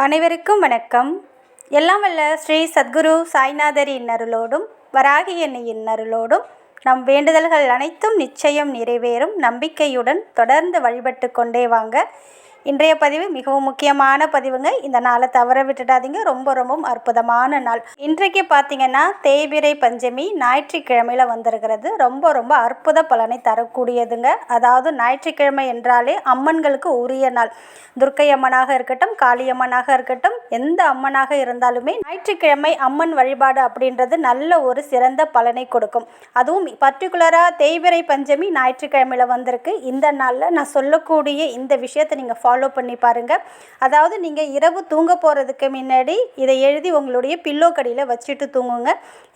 அனைவருக்கும் வணக்கம். எல்லாம் வல்ல ஸ்ரீ சத்குரு சாய்நாதரின் அருளோடும் வராகி அன்னையின் அருளோடும் நம் வேண்டுதல்கள் அனைத்தும் நிச்சயம் நிறைவேறும் நம்பிக்கையுடன் தொடர்ந்து வழிபட்டு கொண்டே வாங்க. இன்றைய பதிவு மிகவும் முக்கியமான பதிவுங்க. இந்த நாளை தவற விட்டுடாதீங்க. ரொம்ப அற்புதமான நாள். இன்றைக்கு பார்த்தீங்கன்னா தேய்பிறை பஞ்சமி ஞாயிற்றுக்கிழமையில் வந்திருக்கிறது. ரொம்ப அற்புத பலனை தரக்கூடியதுங்க. அதாவது ஞாயிற்றுக்கிழமை என்றாலே அம்மன்களுக்கு உரிய நாள். துர்க்கை அம்மனாக இருக்கட்டும், காளியம்மனாக இருக்கட்டும், எந்த அம்மனாக இருந்தாலுமே ஞாயிற்றுக்கிழமை அம்மன் வழிபாடு அப்படின்றது நல்ல ஒரு சிறந்த பலனை கொடுக்கும். அதுவும் பர்டிகுலராக தேய்பிறை பஞ்சமி ஞாயிற்றுக்கிழமையில் வந்திருக்கு. இந்த நாளில் நான் சொல்லக்கூடிய இந்த விஷயத்தை நீங்கள் ஃபாலோ பண்ணி பாருங்கள். அதாவது நீங்கள் இரவு தூங்க போகிறதுக்கு முன்னாடி இதை எழுதி உங்களுடைய பில்லோ கடியில் வச்சுட்டு தூங்குங்க.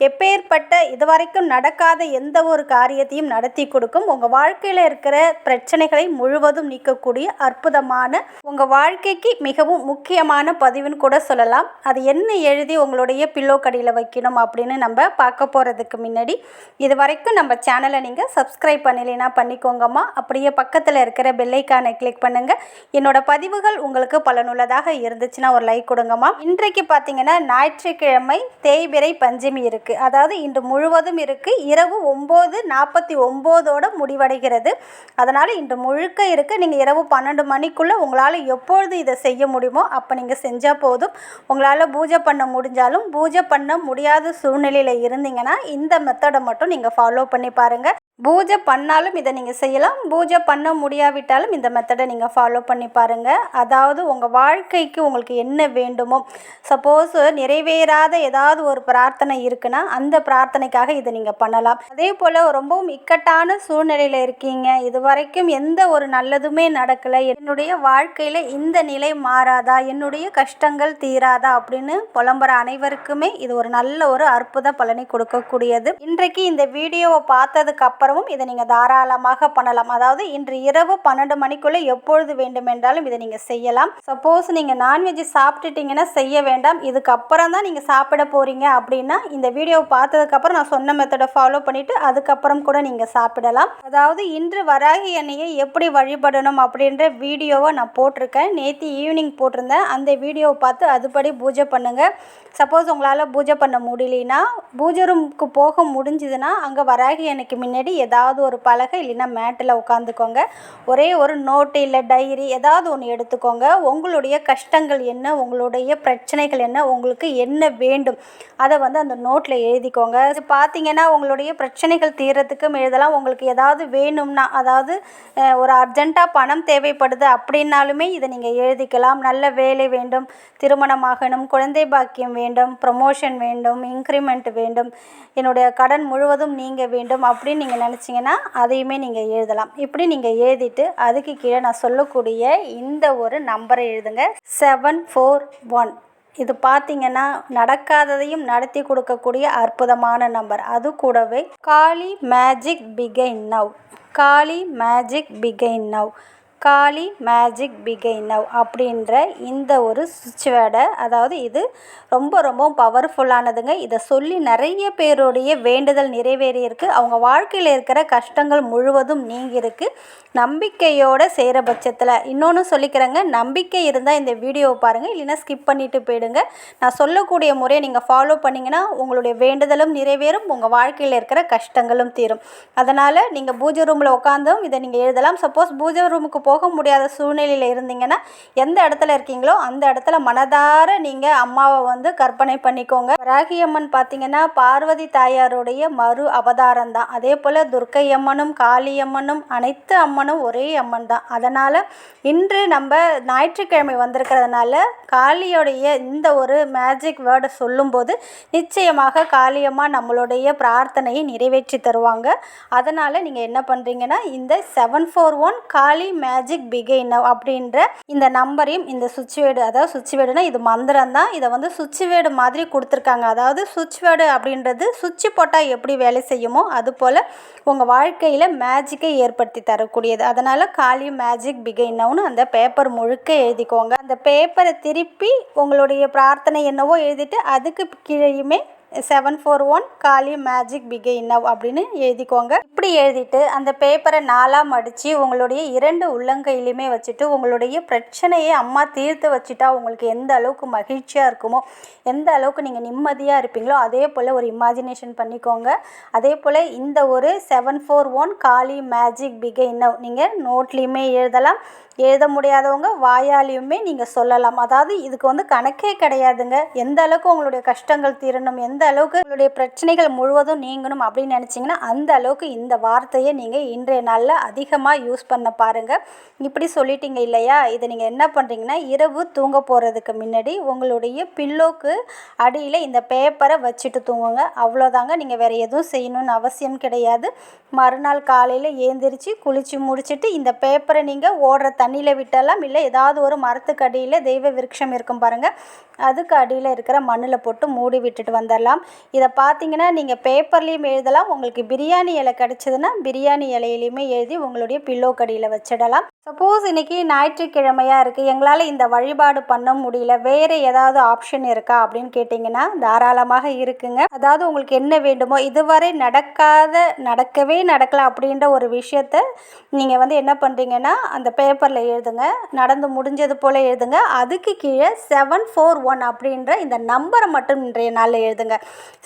எப்பேற்பட்ட இதுவரைக்கும் நடக்காத எந்த ஒரு காரியத்தையும் நடத்தி கொடுக்கும். உங்கள் வாழ்க்கையில் இருக்கிற பிரச்சனைகளை முழுவதும் நீக்கக்கூடிய அற்புதமான, உங்கள் வாழ்க்கைக்கு மிகவும் முக்கியமான பதிவுன்னு கூட சொல்லலாம். அது என்ன எழுதி உங்களுடைய பில்லோ கடியில் வைக்கணும் அப்படின்னு நம்ம பார்க்க போகிறதுக்கு முன்னாடி இது வரைக்கும் நம்ம சேனலை நீங்கள் சப்ஸ்கிரைப் பண்ணலைன்னா பண்ணிக்கோங்கம்மா. அப்படியே பக்கத்தில் இருக்கிற பெல்லைக்கானை கிளிக் பண்ணுங்கள். என்னோட பதிவுகள் உங்களுக்கு பலனுள்ளதாக இருந்துச்சுன்னா ஒரு லைக் கொடுங்கம்மா. இன்றைக்கு பார்த்தீங்கன்னா ஞாயிற்றுக்கிழமை தேய்பிறை பஞ்சமி இருக்குது. அதாவது இன்று முழுவதும் இருக்குது. இரவு 9:49 முடிவடைகிறது. அதனால் இன்று முழுக்க இருக்குது. நீங்கள் இரவு 12 மணிக்குள்ளே உங்களால் எப்பொழுது இதை செய்ய முடியுமோ அப்போ நீங்கள் செஞ்சால் போதும். உங்களால் பூஜை பண்ண முடிஞ்சாலும், பூஜை பண்ண முடியாத சூழ்நிலையில் இருந்தீங்கன்னா இந்த மெத்தடை மட்டும் நீங்கள் ஃபாலோ பண்ணி பாருங்கள். பூஜை பண்ணாலும் இதை நீங்கள் செய்யலாம், பூஜை பண்ண முடியாவிட்டாலும் இந்த மெத்தடை நீங்கள் ஃபாலோ பண்ணி பாருங்கள். அதாவது உங்கள் வாழ்க்கைக்கு உங்களுக்கு என்ன வேண்டுமோ, சப்போஸ் நிறைவேறாத ஏதாவது ஒரு பிரார்த்தனை இருக்குன்னா அந்த பிரார்த்தனைக்காக இதை நீங்கள் பண்ணலாம். அதே போல் ரொம்பவும் இக்கட்டான சூழ்நிலையில் இருக்கீங்க, இது வரைக்கும் எந்த ஒரு நல்லதுமே நடக்கலை, என்னுடைய வாழ்க்கையில் இந்த நிலை மாறாதா, என்னுடைய கஷ்டங்கள் தீராதா அப்படின்னு புலம்புற அனைவருக்குமே இது ஒரு நல்ல ஒரு அற்புத பலனை கொடுக்கக்கூடியது. இன்றைக்கு இந்த வீடியோவை பார்த்ததுக்கு அப்புறம் இதை நீங்கள் தாராளமாக பண்ணலாம். அதாவது இன்று இரவு 12 மணிக்குள்ளே எப்பொழுது வேண்டுமென்றாலும் இதை நீங்கள் செய்யலாம். சப்போஸ் நீங்கள் நான்வெஜ் சாப்பிட்டுட்டீங்கன்னா செய்ய வேண்டாம். இதுக்கப்புறம் தான் நீங்கள் சாப்பிட போகிறீங்க அப்படின்னா இந்த வீடியோவை பார்த்ததுக்கப்புறம் நான் சொன்ன மெத்தடை ஃபாலோ பண்ணிவிட்டு அதுக்கப்புறம் கூட நீங்கள் சாப்பிடலாம். அதாவது இன்று வராகி அன்னையை எப்படி வழிபடணும் அப்படின்ற வீடியோவை நான் போட்டிருக்கேன். நேற்று ஈவினிங் போட்டிருந்தேன். அந்த வீடியோவை பார்த்து அதுபடி பூஜை பண்ணுங்கள். சப்போஸ் உங்களால் பூஜை பண்ண முடியலனா, பூஜை ரூமுக்கு போக முடிஞ்சுதுன்னா அங்கே வராகி அன்னைக்கு முன்னாடி ஏதாவது ஒரு பலகை இல்லைன்னா மேட்டில் உட்காந்துக்கோங்க. ஒரே ஒரு நோட்டு இல்லை டைரி ஏதாவது ஒன்று எடுத்துக்கோங்க. உங்களுடைய கஷ்டங்கள் என்ன, உங்களுடைய பிரச்சனைகள் என்ன, உங்களுக்கு என்ன வேண்டும் அதை அந்த நோட்டில் எழுதிக்கோங்க. இது பார்த்தீங்கன்னா உங்களுடைய பிரச்சனைகள் தீர்றதுக்கும் எழுதலாம். உங்களுக்கு ஏதாவது வேணும்னா, அதாவது ஒரு அர்ஜெண்ட்டாக பணம் தேவைப்படுது அப்படின்னாலுமே இதை நீங்கள் எழுதிக்கலாம். நல்ல வேலை வேண்டும், திருமணமாகணும், குழந்தை பாக்கியம் வேண்டும், ப்ரமோஷன் வேண்டும், இன்க்ரிமெண்ட் வேண்டும், என்னுடைய கடன் முழுவதும் நீங்க வேண்டும் அப்படின்னு நீங்கள் நினச்சிங்கன்னா அதையுமே நீங்கள் எழுதலாம். இப்படி நீங்கள் எழுதிட்டு அதுக்கு கீழே நான் சொல்லக்கூடிய இந்த ஒரு நம்பரை எழுதுங்க, 741. இது பார்த்தீங்கன்னா நடக்காததையும் நடத்தி கொடுக்கக்கூடிய அற்புதமான நம்பர். அது கூடவே காளி மேஜிக் பிகைன் நவ், காளி மேஜிக் பிகைன் நவ், காளி மேஜிக் பிகைன் நவ் அப்படின்ற இந்த ஒரு சுவிட்ச் வேர்டை, அதாவது இது ரொம்ப பவர்ஃபுல்லானதுங்க. இதை சொல்லி நிறைய பேருடைய வேண்டுதல் நிறைவேறியிருக்கு. அவங்க வாழ்க்கையில் இருக்கிற கஷ்டங்கள் முழுவதும் நீங்கியிருக்கு. நம்பிக்கையோடு செய்கிற பட்சத்தில் இன்னொன்று சொல்லிக்கிறேங்க, நம்பிக்கை இருந்தால் இந்த வீடியோவை பாருங்கள், இல்லைன்னா ஸ்கிப் பண்ணிவிட்டு போயிடுங்க. நான் சொல்லக்கூடிய முறையை நீங்கள் ஃபாலோ பண்ணிங்கன்னா உங்களுடைய வேண்டுதலும் நிறைவேறும், உங்கள் வாழ்க்கையில் இருக்கிற கஷ்டங்களும் தீரும். அதனால் நீங்கள் பூஜை ரூமில் உட்காந்தும் இதை நீங்கள் எழுதலாம். சப்போஸ் பூஜை ரூமுக்கு போக முடியாத சூழ்நிலையில் இருந்தீங்கன்னா எந்த இடத்துல இருக்கீங்களோ அந்த இடத்துல மனதார நீங்கள் அம்மாவை கற்பனை பண்ணிக்கோங்க. வராகி அம்மன் பார்த்தீங்கன்னா பார்வதி தாயாருடைய மறு அவதாரம் தான். அதே போல் துர்க்கை அம்மனும் காளியம்மனும் அனைத்து அம்மனும் ஒரே அம்மன் தான். அதனால் இன்று நம்ம ஞாயிற்றுக்கிழமை வந்திருக்கிறதுனால காளியோடைய இந்த ஒரு மேஜிக் வேர்டை சொல்லும்போது நிச்சயமாக காளியம்மா நம்மளுடைய பிரார்த்தனையை நிறைவேற்றி தருவாங்க. அதனால் நீங்கள் என்ன பண்ணுறீங்கன்னா இந்த 741 காளி மேஜிக் பிகைன் நவ் அப்படின்ற இந்த நம்பரையும் இந்த சுவிட்ச் வேர்டு, அதாவது சுவிட்ச் வேர்டுனா இது மந்திரம் தான், இதை சுவிட்ச் வேர்டு மாதிரி கொடுத்துருக்காங்க. அதாவது சுவிட்ச் வேர்டு அப்படின்றது சுவிட்ச் போட்டால் எப்படி வேலை செய்யுமோ அதுபோல் உங்கள் வாழ்க்கையில் மேஜிக்கை ஏற்படுத்தி தரக்கூடியது. அதனால் காளி மேஜிக் பிகைன் நவ்னு அந்த பேப்பர் முழுக்க எழுதிக்கோங்க. அந்த பேப்பரை திருப்பி உங்களுடைய பிரார்த்தனை என்னவோ எழுதிட்டு அதுக்கு கீழேயுமே 741 காளி மேஜிக் பிகின் நவ் அப்படின்னு எழுதிக்கோங்க. இப்படி எழுதிட்டு அந்த பேப்பரை 4ஆக மடித்து உங்களுடைய 2 உள்ளங்கையிலையுமே வச்சுட்டு உங்களுடைய பிரச்சனையை அம்மா தீர்த்து வச்சுட்டா உங்களுக்கு எந்த அளவுக்கு மகிழ்ச்சியாக இருக்குமோ, எந்த அளவுக்கு நீங்கள் நிம்மதியாக இருப்பீங்களோ அதே போல் ஒரு இமேஜினேஷன் பண்ணிக்கோங்க. அதே போல் இந்த ஒரு 741 காளி மேஜிக் பிகின் நவ் நீங்கள் நோட்லேயுமே எழுதலாம், எழுத முடியாதவங்க வாயாலையுமே நீங்கள் சொல்லலாம். அதாவது இதுக்கு வந்து கணக்கே கிடையாதுங்க. எந்த அளவுக்கு உங்களுடைய கஷ்டங்கள் தீரணும், எந்த அளவுக்கு உங்களுடைய பிரச்சனைகள் முழுவதும் நீங்கணும் அப்படின்னு நினச்சிங்கன்னா அந்த அளவுக்கு இந்த வார்த்தையை நீங்கள் இன்றைய நாளில் அதிகமாக யூஸ் பண்ண பாருங்கள். இப்படி சொல்லிட்டீங்க இல்லையா, இதை நீங்கள் என்ன பண்ணுறீங்கன்னா இரவு தூங்க போகிறதுக்கு முன்னாடி உங்களுடைய பில்லோக்கு அடியில் இந்த பேப்பரை வச்சுட்டு தூங்குங்க. அவ்வளோதாங்க. நீங்கள் வேறு எதுவும் செய்யணும்னு அவசியம் கிடையாது. மறுநாள் காலையில் ஏந்திரிச்சு குளித்து முடிச்சுட்டு இந்த பேப்பரை நீங்கள் ஓடுற தண்ணியில் விட்டலாம், இல்லை ஏதாவது ஒரு மரத்துக்கு அடியில் தெய்வ விருட்சம் இருக்கும் பாருங்கள், அதுக்கு அடியில் இருக்கிற மண்ணில் போட்டு மூடி விட்டுட்டு வந்துடலாம். இதை பார்த்தீங்கன்னா நீங்கள் பேப்பர்லேயும் எழுதலாம், உங்களுக்கு பிரியாணி இலை கிடச்சிதுன்னா பிரியாணி இலையிலையுமே எழுதி உங்களுடைய பில்லோ கடியில் வச்சிடலாம். சப்போஸ் இன்றைக்கி ஞாயிற்றுக்கிழமையாக இருக்குது, எங்களால் இந்த வழிபாடு பண்ண முடியல, வேறு ஏதாவது ஆப்ஷன் இருக்கா அப்படின்னு கேட்டிங்கன்னா தாராளமாக இருக்குங்க. அதாவது உங்களுக்கு என்ன வேண்டுமோ, இதுவரை நடக்கவே நடக்கலை அப்படின்ற ஒரு விஷயத்த நீங்கள் வந்து என்ன பண்ணுறீங்கன்னா அந்த பேப்பரில் எழுதுங்க, நடந்து முடிஞ்சது போல் எழுதுங்க. அதுக்கு கீழே 741 அப்படின்ற இந்த நம்பரை மட்டும் இன்றைய நாளில் எழுதுங்க.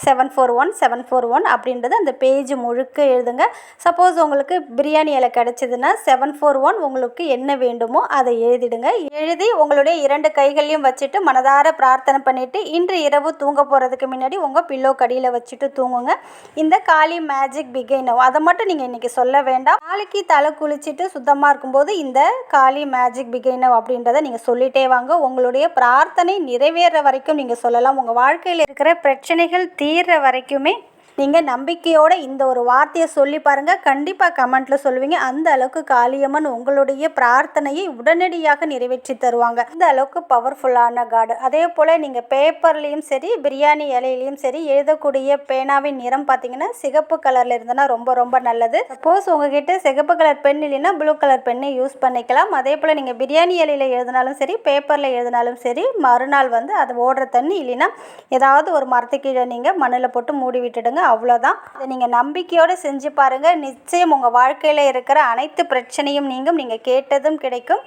741 அப்படின்றது அந்த பேஜ் முழுக்க எழுதுங்க. சப்போஸ் உங்களுக்கு பிரியாணி இலை கிடச்சிதுன்னா 741 உங்களுக்கு என்ன வேண்டுமோ அதை எழுதிடுங்க. எழுதி உங்களுடைய 2 கைகளையும் வச்சுட்டு மனதார பிரார்த்தனை பண்ணிவிட்டு இன்று இரவு தூங்க போகிறதுக்கு முன்னாடி உங்கள் பில்லோ கடியில் வச்சுட்டு தூங்குங்க. இந்த காளி மேஜிக் பிகின் நவ் அதை மட்டும் நீங்கள் இன்றைக்கி சொல்ல வேண்டாம். நாளைக்கு தலை குளிச்சுட்டு சுத்தமாக இருக்கும்போது இந்த காளி மேஜிக் பிகின் நவ் அப்படின்றத நீங்கள் சொல்லிட்டே வாங்க. உங்களுடைய பிரார்த்தனை நிறைவேற வரைக்கும் நீங்கள் சொல்லலாம். உங்கள் வாழ்க்கையில் இருக்கிற பிரச்சனைகள் தீர்ற வரைக்குமே நீங்கள் நம்பிக்கையோடு இந்த ஒரு வார்த்தையை சொல்லி பாருங்கள். கண்டிப்பாக கமெண்ட்டில் சொல்லுவீங்க. அந்த அளவுக்கு காளியம்மன் உங்களுடைய பிரார்த்தனையை உடனடியாக நிறைவேற்றி தருவாங்க. அந்த அளவுக்கு பவர்ஃபுல்லான காடு. அதே போல் நீங்கள் பேப்பர்லேயும் சரி பிரியாணி இலையிலையும் சரி எழுதக்கூடிய பேனாவின் நிறம் பார்த்தீங்கன்னா சிகப்பு கலரில் இருந்தனா ரொம்ப ரொம்ப நல்லது. சப்போஸ் உங்ககிட்ட சிகப்பு கலர் பென் இல்லைன்னா ப்ளூ கலர் பெண்ணை யூஸ் பண்ணிக்கலாம். அதே போல் நீங்கள் பிரியாணி இலையில் எழுதினாலும் சரி பேப்பரில் எழுதினாலும் சரி மறுநாள் வந்து அது ஓடுற தண்ணி இல்லைன்னா ஏதாவது ஒரு மரத்துக்கீழே நீங்கள் மண்ணில் போட்டு மூடி விட்டுடுங்க. அவ்வளோதான். இதை நீங்கள் நம்பிக்கையோடு செஞ்சு பாருங்கள். நிச்சயம் உங்கள் வாழ்க்கையில் இருக்கிற அனைத்து பிரச்சனையும் நீங்கும், நீங்கள் கேட்டதும் கிடைக்கும்,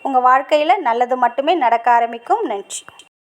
உங்கள் வாழ்க்கையில் நல்லது மட்டுமே நடக்க ஆரம்பிக்கும். நன்றி.